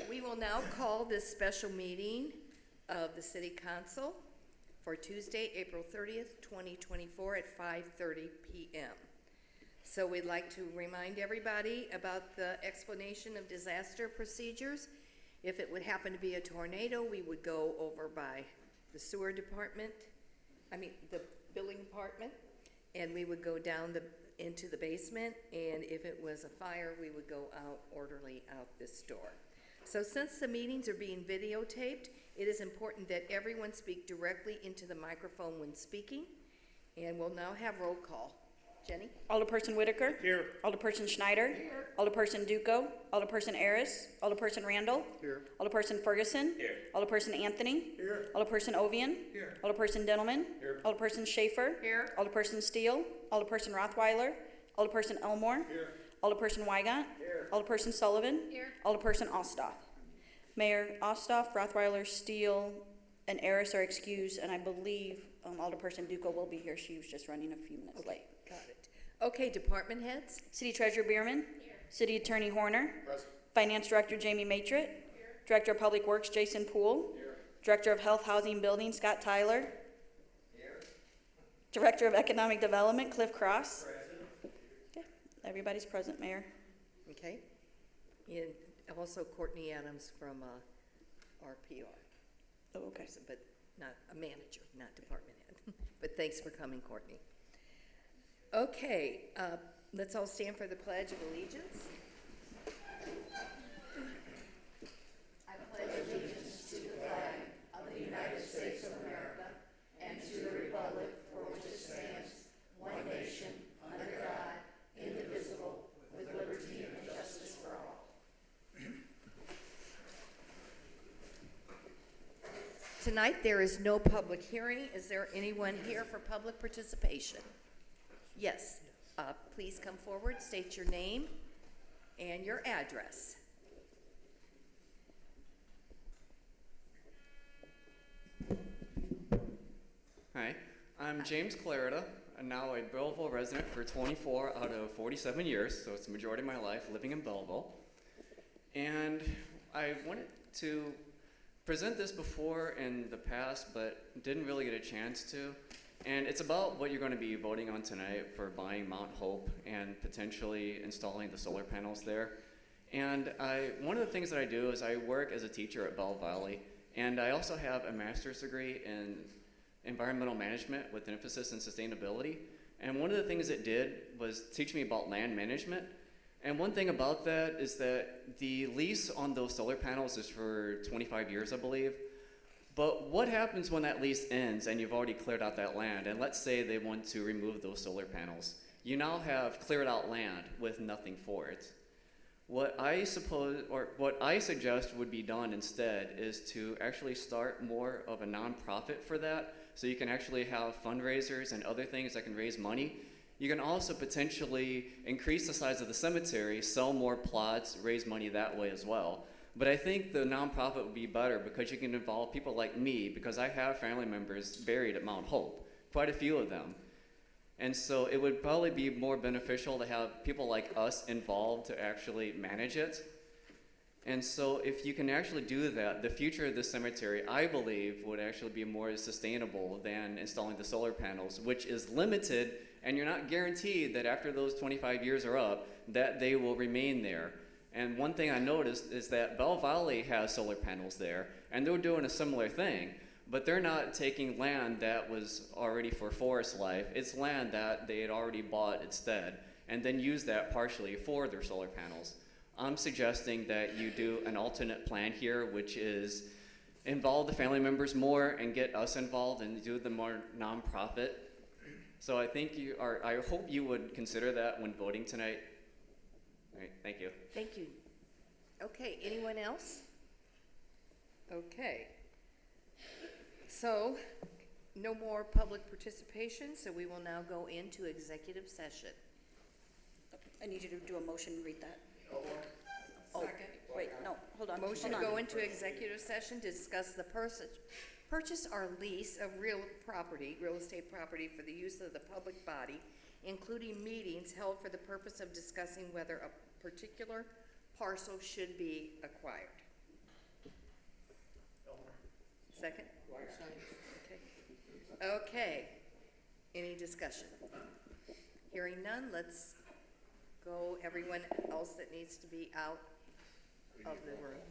We will now call this special meeting of the City Council for Tuesday, April 30th, 2024 at 5:30 p.m. So we'd like to remind everybody about the explanation of disaster procedures. If it would happen to be a tornado, we would go over by the sewer department, the building department, and we would go down into the basement, and if it was a fire, we would go out orderly out this door. So since the meetings are being videotaped, it is important that everyone speak directly into the microphone when speaking, and we'll now have roll call. Jenny? Alderperson Whitaker. Here. Alderperson Schneider. Here. Alderperson Duco. Alderperson Aris. Alderperson Randall. Here. Alderperson Ferguson. Here. Alderperson Anthony. Here. Alderperson Ovian. Here. Alderperson Dentelman. Here. Alderperson Schaefer. Here. Alderperson Steele. Alderperson Rothweiler. Alderperson Elmore. Here. Alderperson Wygant. Here. Alderperson Sullivan. Here. Alderperson Ostoff. Mayor Ostoff, Rothweiler, Steele, and Aris are excused, and I believe Alderperson Duco will be here. She was just running a few minutes late. Got it. Okay, department heads? City Treasurer Bierman. Here. City Attorney Horner. Present. Finance Director Jamie Matrit. Here. Director of Public Works Jason Poole. Here. Director of Health, Housing, Building Scott Tyler. Here. Director of Economic Development Cliff Cross. Present. Okay. Everybody's present, Mayor. Okay. And also Courtney Adams from RPR. Oh, okay. But not a manager, not department head. But thanks for coming, Courtney. Okay, let's all stand for the Pledge of Allegiance. I pledge allegiance to the flag of the United States of America and to the republic for which it stands, one nation, under God, indivisible, with liberty and justice for all. Tonight, there is no public hearing. Is there anyone here for public participation? Yes. Please come forward, state your name and your address. Hi, I'm James Clarida. I'm now a Belleville resident for 24 out of 47 years, so it's the majority of my life living in Belleville. And I wanted to present this before in the past, but didn't really get a chance to. And it's about what you're going to be voting on tonight for buying Mount Hope and potentially installing the solar panels there. And one of the things that I do is I work as a teacher at Bell Valley, and I also have a master's degree in environmental management with an emphasis in sustainability. And one of the things it did was teach me about land management. And one thing about that is that the lease on those solar panels is for 25 years, I believe. But what happens when that lease ends and you've already cleared out that land? And let's say they want to remove those solar panels. You now have cleared out land with nothing for it. What I suggest would be done instead is to actually start more of a nonprofit for that, so you can actually have fundraisers and other things that can raise money. You can also potentially increase the size of the cemetery, sell more plots, raise money that way as well. But I think the nonprofit would be better because you can involve people like me, because I have family members buried at Mount Hope, quite a few of them. And so it would probably be more beneficial to have people like us involved to actually manage it. And so if you can actually do that, the future of the cemetery, I believe, would actually be more sustainable than installing the solar panels, which is limited, and you're not guaranteed that after those 25 years are up, that they will remain there. And one thing I noticed is that Bell Valley has solar panels there, and they're doing a similar thing, but they're not taking land that was already for forest life. It's land that they had already bought instead, and then use that partially for their solar panels. I'm suggesting that you do an alternate plan here, which is involve the family members more and get us involved and do the more nonprofit. So I hope you would consider that when voting tonight. All right, thank you. Thank you. Okay, anyone else? Okay. So, no more public participation, so we will now go into executive session. I need you to do a motion and read that. Oh, Second. Wait, no, hold on. motion to hold on. go into executive session to discuss the purchase or lease of real estate property for the use of the public body, including meetings held for the purpose of discussing whether a particular parcel should be acquired. Second? Okay. Okay. Any discussion? Hearing none, let's go, everyone else that needs to be out of the room.